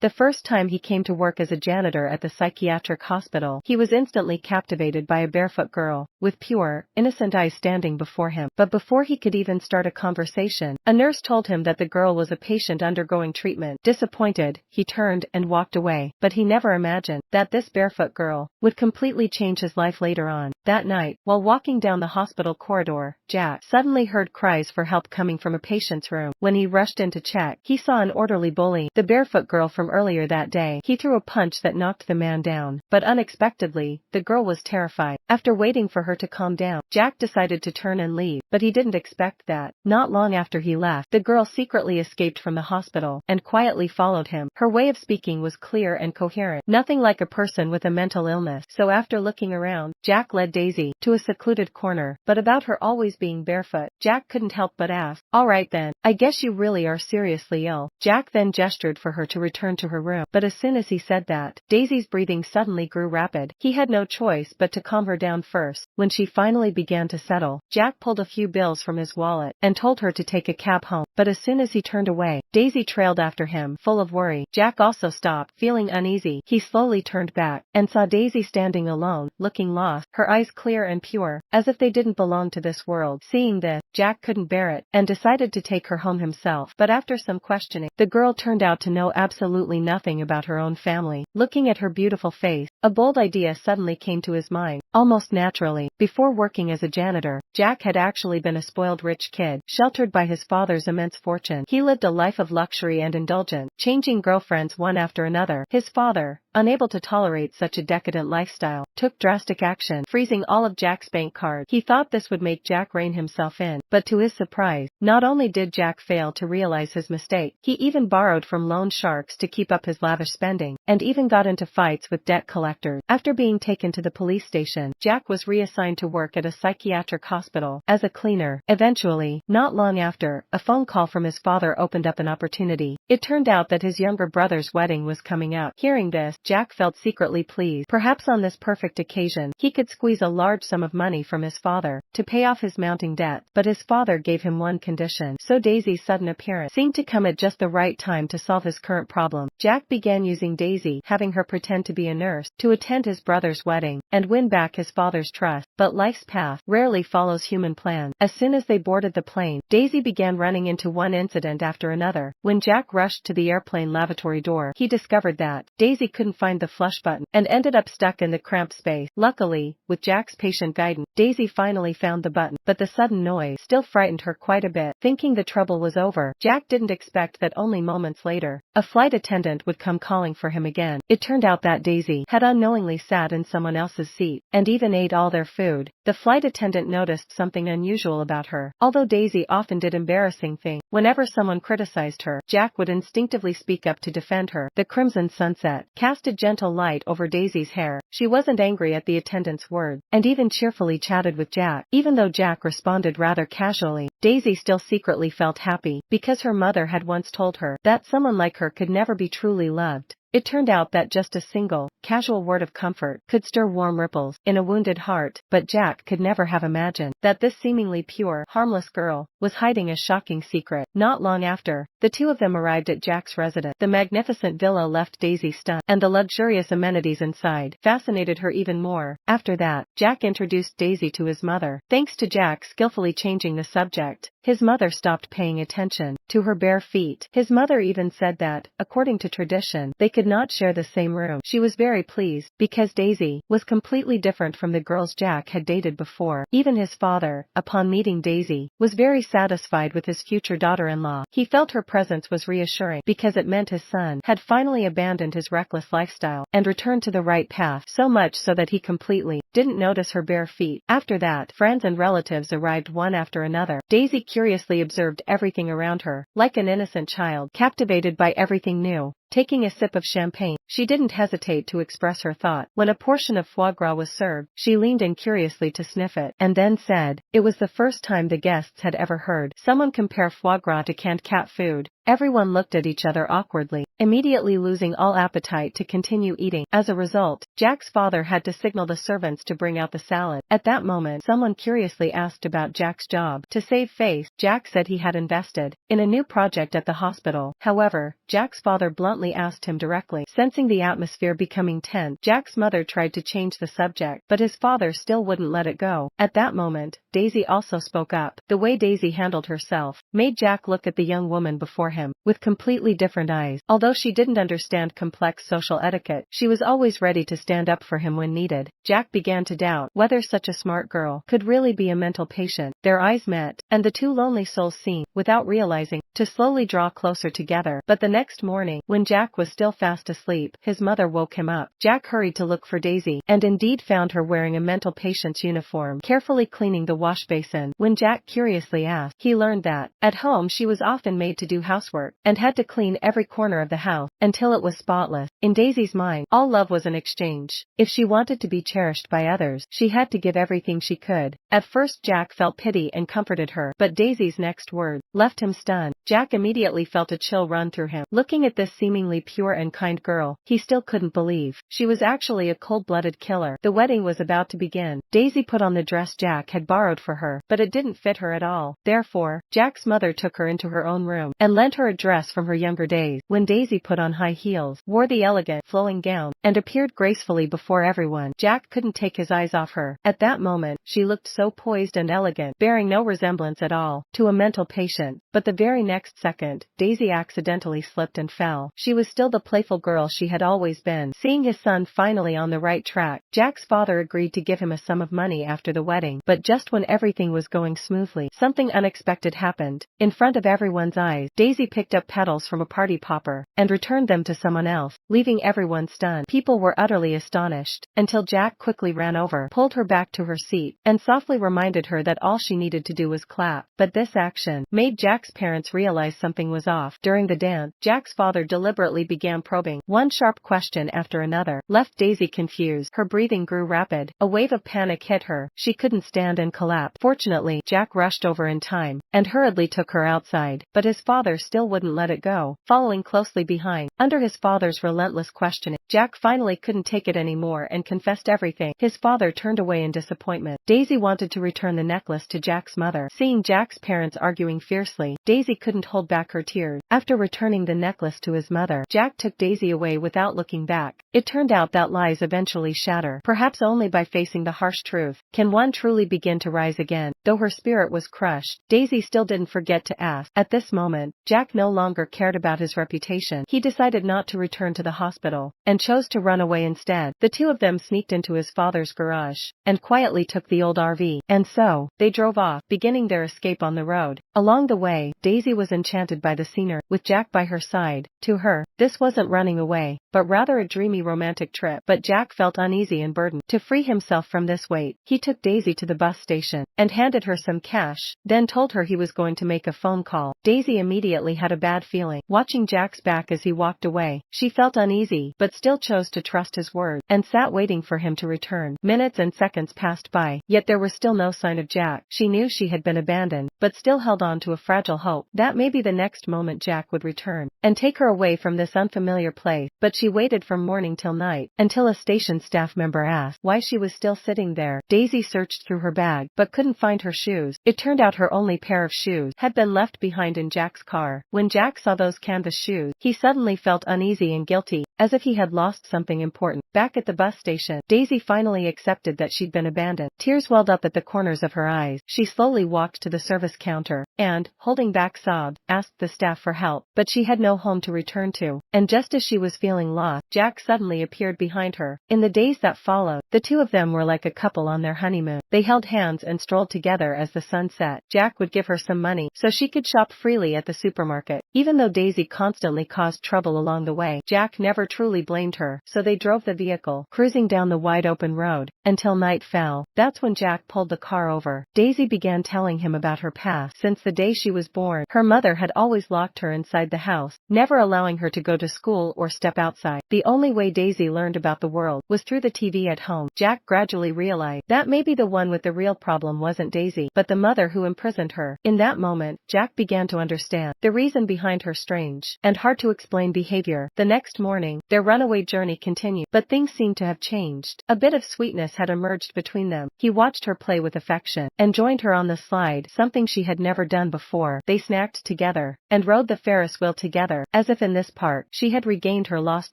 The first time he came to work as a janitor at the psychiatric hospital, he was instantly captivated by a barefoot girl, with pure, innocent eyes standing before him. But before he could even start a conversation, a nurse told him that the girl was a patient undergoing treatment. Disappointed, he turned and walked away. But he never imagined that this barefoot girl would completely change his life later on. That night, while walking down the hospital corridor, Jack suddenly heard cries for help coming from a patient's room. When he rushed in to check, he saw an orderly bullying the barefoot girl from earlier that day. He threw a punch that knocked the man down, but unexpectedly, the girl was terrified. After waiting for her to calm down, Jack decided to turn and leave, but he didn't expect that. Not long after he left, the girl secretly escaped from the hospital and quietly followed him. Her way of speaking was clear and coherent, nothing like a person with a mental illness. So after looking around, Jack led Daisy to a secluded corner. But about her always being barefoot, Jack couldn't help but ask, "Alright then, I guess you really are seriously ill." Jack then gestured for her to return to her room, but as soon as he said that, Daisy's breathing suddenly grew rapid. He had no choice but to calm her down first. When she finally began to settle, Jack pulled a few bills from his wallet and told her to take a cab home. But as soon as he turned away, Daisy trailed after him, full of worry. Jack also stopped, feeling uneasy. He slowly turned back and saw Daisy standing alone, looking lost, her eyes clear and pure, as if they didn't belong to this world. Seeing this, Jack couldn't bear it and decided to take her home himself. But after some questioning, the girl turned out to know absolutely nothing about her own family. Looking at her beautiful face, a bold idea suddenly came to his mind, almost naturally. Before working as a janitor, Jack had actually been a spoiled rich kid, sheltered by his father's immense fortune. He lived a life of luxury and indulgence, changing girlfriends one after another. His father, unable to tolerate such a decadent lifestyle, took drastic action, freezing all of Jack's bank cards. He thought this would make Jack rein himself in, but to his surprise, not only did Jack fail to realize his mistake, he even borrowed from loan sharks to keep up his lavish spending, and even got into fights with debt collectors. After being taken to the police station, Jack was reassigned to work at a psychiatric hospital as a cleaner. Eventually, not long after, a phone call from his father opened up an opportunity. It turned out that his younger brother's wedding was coming up. Hearing this, Jack felt secretly pleased. Perhaps on this perfect occasion, he could squeeze a large sum of money from his father to pay off his mounting debt. But his father gave him one condition. So Daisy's sudden appearance seemed to come at just the right time to solve his current problem. Jack began using Daisy, having her pretend to be a nurse, to attend his brother's wedding and win back his father's trust. But life's path rarely follows human plans. As soon as they boarded the plane, Daisy began running into one incident after another. When Jack rushed to the airplane lavatory door, he discovered that Daisy couldn't find the flush button and ended up stuck in the cramped space. Luckily, with Jack's patient guidance, Daisy finally found the button, but the sudden noise still frightened her quite a bit. Thinking the trouble was over, Jack didn't expect that only moments later, a flight attendant would come calling for him again. It turned out that Daisy had unknowingly sat in someone else's seat and even ate all their food. The flight attendant noticed something unusual about her. Although Daisy often did embarrassing things, whenever someone criticized her, Jack would instinctively speak up to defend her. The crimson sunset cast a gentle light over Daisy's hair. She wasn't angry at the attendant's words, and even cheerfully chatted with Jack. Even though Jack responded rather casually, Daisy still secretly felt happy, because her mother had once told her that someone like her could never be truly loved. It turned out that just a single, casual word of comfort could stir warm ripples in a wounded heart, but Jack could never have imagined that this seemingly pure, harmless girl was hiding a shocking secret. Not long after, the two of them arrived at Jack's residence. The magnificent villa left Daisy stunned, and the luxurious amenities inside fascinated her even more. After that, Jack introduced Daisy to his mother. Thanks to Jack skillfully changing the subject, his mother stopped paying attention to her bare feet. His mother even said that, according to tradition, they could not share the same room. She was very pleased, because Daisy was completely different from the girls Jack had dated before. Even his father, upon meeting Daisy, was very satisfied with his future daughter-in-law. He felt her presence was reassuring, because it meant his son had finally abandoned his reckless lifestyle and returned to the right path, so much so that he completely didn't notice her bare feet. After that, friends and relatives arrived one after another. Daisy curiously observed everything around her, like an innocent child, captivated by everything new. Taking a sip of champagne, she didn't hesitate to express her thought. When a portion of foie gras was served, she leaned in curiously to sniff it, and then said, it was the first time the guests had ever heard someone compare foie gras to canned cat food. Everyone looked at each other awkwardly, immediately losing all appetite to continue eating. As a result, Jack's father had to signal the servants to bring out the salad. At that moment, someone curiously asked about Jack's job. To save face, Jack said he had invested in a new project at the hospital. However, Jack's father bluntly bluntly asked him directly. Sensing the atmosphere becoming tense, Jack's mother tried to change the subject, but his father still wouldn't let it go. At that moment, Daisy also spoke up. The way Daisy handled herself made Jack look at the young woman before him with completely different eyes. Although she didn't understand complex social etiquette, she was always ready to stand up for him when needed. Jack began to doubt whether such a smart girl could really be a mental patient. Their eyes met, and the two lonely souls seemed, without realizing, to slowly draw closer together. But the next morning, when Jack was still fast asleep, his mother woke him up. Jack hurried to look for Daisy, and indeed found her wearing a mental patient's uniform, carefully cleaning the wash basin. When Jack curiously asked, he learned that, at home she was often made to do housework, and had to clean every corner of the house, until it was spotless. In Daisy's mind, all love was an exchange. If she wanted to be cherished by others, she had to give everything she could. At first Jack felt pity and comforted her, but Daisy's next words left him stunned. Jack immediately felt a chill run through him. Looking at this seemingly pure and kind girl, he still couldn't believe she was actually a cold-blooded killer. The wedding was about to begin. Daisy put on the dress Jack had borrowed for her, but it didn't fit her at all. Therefore, Jack's mother took her into her own room and lent her a dress from her younger days. When Daisy put on high heels, wore the elegant, flowing gown, and appeared gracefully before everyone, Jack couldn't take his eyes off her. At that moment, she looked so poised and elegant, bearing no resemblance at all to a mental patient. But the very next second, Daisy accidentally slipped and fell. She was still the playful girl she had always been. Seeing his son finally on the right track, Jack's father agreed to give him a sum of money after the wedding. But just when everything was going smoothly, something unexpected happened. In front of everyone's eyes, Daisy picked up petals from a party popper and returned them to someone else, leaving everyone stunned. People were utterly astonished, until Jack quickly ran over, pulled her back to her seat, and softly reminded her that all she needed to do was clap. But this action made Jack's parents realize something was off. During the dance, Jack's father deliberately began probing. One sharp question after another left Daisy confused. Her breathing grew rapid. A wave of panic hit her. She couldn't stand and collapsed. Fortunately, Jack rushed over in time and hurriedly took her outside, but his father still wouldn't let it go, following closely behind. Under his father's relentless questioning, Jack finally couldn't take it anymore and confessed everything. His father turned away in disappointment. Daisy wanted to return the necklace to Jack's mother. Seeing Jack's parents arguing fiercely, Daisy couldn't hold back her tears. After returning the necklace to his mother, Jack took Daisy away without looking back. It turned out that lies eventually shatter. Perhaps only by facing the harsh truth can one truly begin to rise again. Though her spirit was crushed, Daisy still didn't forget to ask. At this moment, Jack no longer cared about his reputation. He decided not to return to the hospital, and chose to run away instead. The two of them sneaked into his father's garage, and quietly took the old RV. And so, they drove off, beginning their escape on the road. Along the way, Daisy was enchanted by the scenery, with Jack by her side. To her, this wasn't running away, but rather a dreamy romantic trip. But Jack felt uneasy and burdened. To free himself from this weight, he took Daisy to the bus station, and handed her some cash, then told her he was going to make a phone call. Daisy immediately had a bad feeling. Watching Jack's back as he walked away, she felt uneasy, but still chose to trust his word, and sat waiting for him to return. Minutes and seconds passed by, yet there was still no sign of Jack. She knew she had been abandoned, but still held on to a fragile hope that maybe the next moment Jack would return, and take her away from this unfamiliar place. But she waited from morning till night, until a station staff member asked why she was still sitting there. Daisy searched through her bag, but couldn't find her shoes. It turned out her only pair of shoes had been left behind in Jack's car. When Jack saw those canvas shoes, he suddenly felt uneasy and guilty, as if he had lost something important. Back at the bus station, Daisy finally accepted that she'd been abandoned. Tears welled up at the corners of her eyes. She slowly walked to the service counter, and, holding back sobs, asked the staff for help. But she had no home to return to, and just as she was feeling lost, Jack suddenly appeared behind her. In the days that followed, the two of them were like a couple on their honeymoon. They held hands and strolled together as the sun set. Jack would give her some money so she could shop freely at the supermarket. Even though Daisy constantly caused trouble along the way, Jack never truly blamed her, so they drove the vehicle, cruising down the wide open road, until night fell. That's when Jack pulled the car over. Daisy began telling him about her past. Since the day she was born, her mother had always locked her inside the house, never allowing her to go to school or step outside. The only way Daisy learned about the world was through the TV at home. Jack gradually realized that maybe the one with the real problem wasn't Daisy, but the mother who imprisoned her. In that moment, Jack began to understand the reason behind her strange and hard to explain behavior. The next morning, morning, their runaway journey continued, but things seemed to have changed. A bit of sweetness had emerged between them. He watched her play with affection and joined her on the slide, something she had never done before. They snacked together and rode the Ferris wheel together, as if in this part, she had regained her lost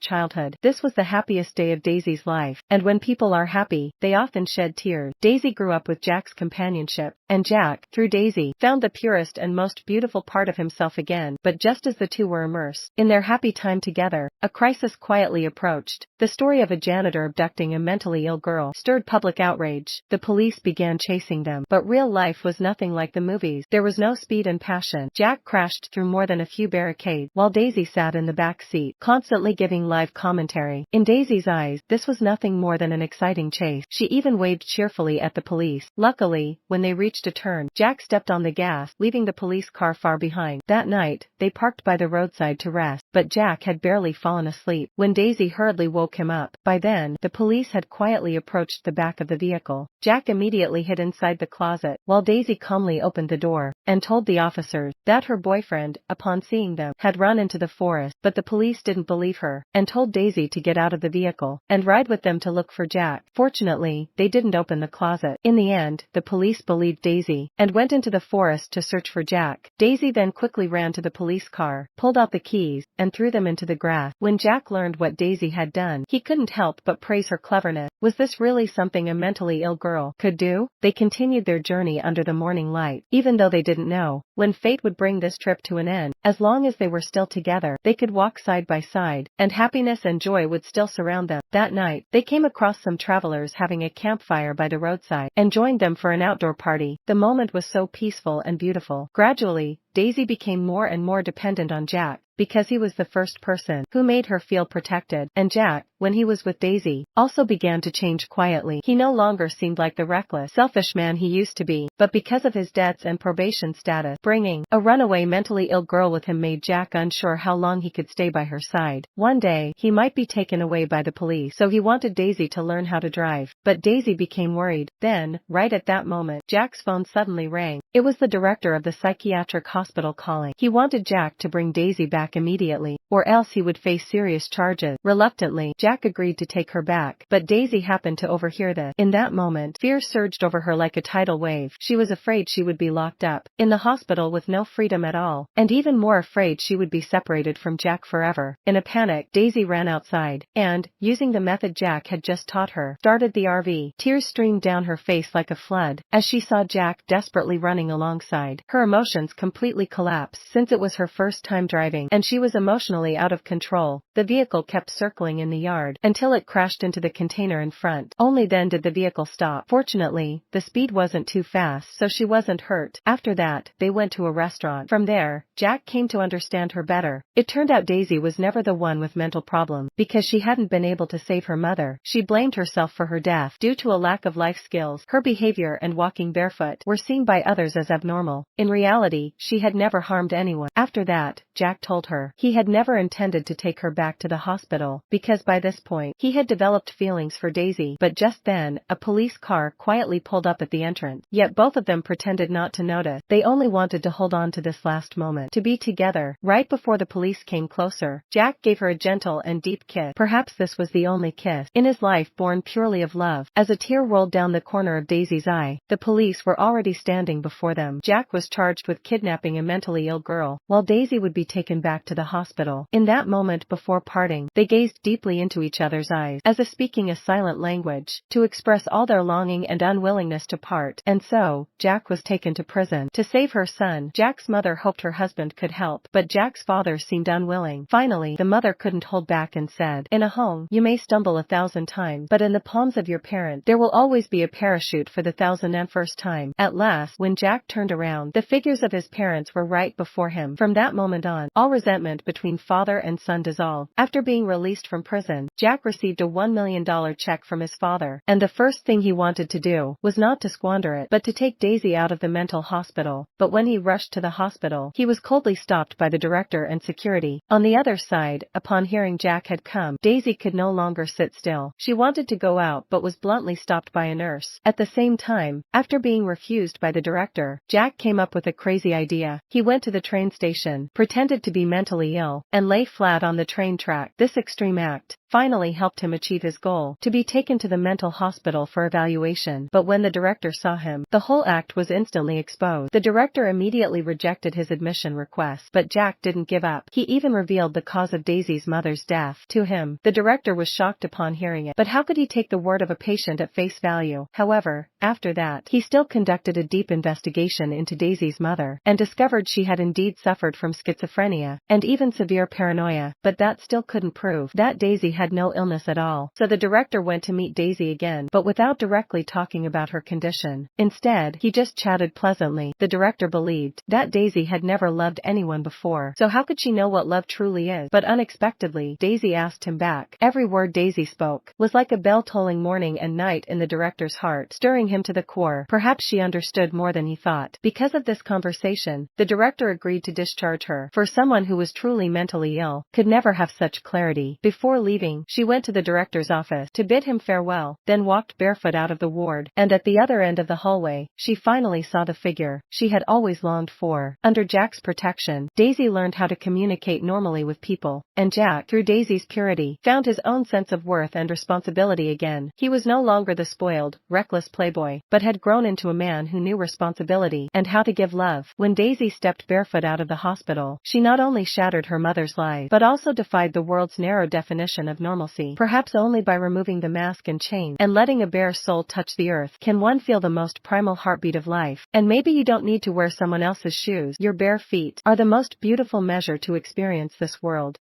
childhood. This was the happiest day of Daisy's life, and when people are happy, they often shed tears. Daisy grew up with Jack's companionship, and Jack, through Daisy, found the purest and most beautiful part of himself again. But just as the two were immersed in their happy time together, a crisis quietly approached. The story of a janitor abducting a mentally ill girl stirred public outrage. The police began chasing them, but real life was nothing like the movies. There was no speed and passion. Jack crashed through more than a few barricades, while Daisy sat in the back seat, constantly giving live commentary. In Daisy's eyes, this was nothing more than an exciting chase. She even waved cheerfully at the police. Luckily, when they reached a turn, Jack stepped on the gas, leaving the police car far behind. That night, they parked by the roadside to rest, but Jack had barely fallen asleep when Daisy hurriedly woke him up. By then, the police had quietly approached the back of the vehicle. Jack immediately hid inside the closet, while Daisy calmly opened the door and told the officers that her boyfriend, upon seeing them, had run into the forest. But the police didn't believe her and told Daisy to get out of the vehicle and ride with them to look for Jack. Fortunately, they didn't open the closet. In the end, the police believed Daisy and went into the forest to search for Jack. Daisy then quickly ran to the police car, pulled out the keys, and threw them into the grass. When Jack learned what Daisy had done, he couldn't help but praise her cleverness. Was this really something a mentally ill girl could do? They continued their journey under the morning light, even though they didn't know when fate would bring this trip to an end. As long as they were still together, they could walk side by side, and happiness and joy would still surround them. That night, they came across some travelers having a campfire by the roadside and joined them for an outdoor party. The moment was so peaceful and beautiful. Gradually, Daisy became more and more dependent on Jack, because he was the first person who made her feel protected. And Jack, when he was with Daisy, also began to change quietly. He no longer seemed like the reckless, selfish man he used to be, but because of his debts and probation status, bringing a runaway mentally ill girl with him made Jack unsure how long he could stay by her side. One day, he might be taken away by the police, so he wanted Daisy to learn how to drive. But Daisy became worried. Then, right at that moment, Jack's phone suddenly rang. It was the director of the psychiatric hospital calling. He wanted Jack to bring Daisy back immediately, or else he would face serious charges. Reluctantly, Jack agreed to take her back, but Daisy happened to overhear this. In that moment, fear surged over her like a tidal wave. She was afraid she would be locked up in the hospital with no freedom at all, and even more afraid she would be separated from Jack forever. In a panic, Daisy ran outside, and, using the method Jack had just taught her, started the RV. Tears streamed down her face like a flood as she saw Jack desperately running alongside. Her emotions completely collapsed since it was her first time driving, and she was emotionally out of control. The vehicle kept circling in the yard until it crashed into the container in front. Only then did the vehicle stop. Fortunately, the speed wasn't too fast, so she wasn't hurt. After that, they went to a restaurant. From there, Jack came to understand her better. It turned out Daisy was never the one with mental problems. Because she hadn't been able to save her mother, she blamed herself for her death. Due to a lack of life skills, her behavior and walking barefoot were seen by others as abnormal. In reality, she had never harmed anyone. After that, Jack told her he had never intended to take her back to the hospital, because by this point, he had developed feelings for Daisy. But just then, a police car quietly pulled up at the entrance. Yet both of them pretended not to notice. They only wanted to hold on to this last moment, to be together. Right before the police came closer, Jack gave her a gentle and deep kiss. Perhaps this was the only kiss in his life born purely of love. As a tear rolled down the corner of Daisy's eye, the police were already standing before them. Jack was charged with kidnapping a mentally ill girl, while Daisy would be taken back to the hospital. In that moment before parting, they gazed deeply into each other's eyes, as if speaking a silent language, to express all their longing and unwillingness to part. And so, Jack was taken to prison. To save her son, Jack's mother hoped her husband could help, but Jack's father seemed unwilling. Finally, the mother couldn't hold back and said, "In a home, you may stumble 1,000 times, but in the palms of your parents, there will always be a parachute for the 1,001st time." At last, when Jack turned around, the figures of his parents were right before him. From that moment on, all resentment between father and son dissolved. After being released from prison, Jack received a $1 million check from his father, and the first thing he wanted to do was not to squander it, but to take Daisy out of the mental hospital. But when he rushed to the hospital, he was coldly stopped by the director and security. On the other side, upon hearing Jack had come, Daisy could no longer sit still. She wanted to go out but was bluntly stopped by a nurse. At the same time, after being refused by the director, Jack came up with a crazy idea. He went to the train station, pretending pretended to be mentally ill, and lay flat on the train track. This extreme act finally helped him achieve his goal, to be taken to the mental hospital for evaluation. But when the director saw him, the whole act was instantly exposed. The director immediately rejected his admission request, but Jack didn't give up. He even revealed the cause of Daisy's mother's death to him. The director was shocked upon hearing it, but how could he take the word of a patient at face value? However, after that, he still conducted a deep investigation into Daisy's mother, and discovered she had indeed suffered from schizophrenia, and even severe paranoia, but that still couldn't prove that Daisy had no illness at all. So the director went to meet Daisy again, but without directly talking about her condition. Instead, he just chatted pleasantly. The director believed that Daisy had never loved anyone before, so how could she know what love truly is? But unexpectedly, Daisy asked him back. Every word Daisy spoke was like a bell tolling morning and night in the director's heart, stirring him to the core. Perhaps she understood more than he thought. Because of this conversation, the director agreed to discharge her, for someone who was truly mentally ill could never have such clarity. Before leaving, she went to the director's office to bid him farewell, then walked barefoot out of the ward, and at the other end of the hallway, she finally saw the figure she had always longed for. Under Jack's protection, Daisy learned how to communicate normally with people, and Jack, through Daisy's purity, found his own sense of worth and responsibility again. He was no longer the spoiled, reckless playboy, but had grown into a man who knew responsibility and how to give love. When Daisy stepped barefoot out of the hospital, she not only shattered her mother's life, but also defied the world's narrow definition of normalcy. Perhaps only by removing the mask and chain and letting a bare soul touch the earth can one feel the most primal heartbeat of life. And maybe you don't need to wear someone else's shoes. Your bare feet are the most beautiful measure to experience this world.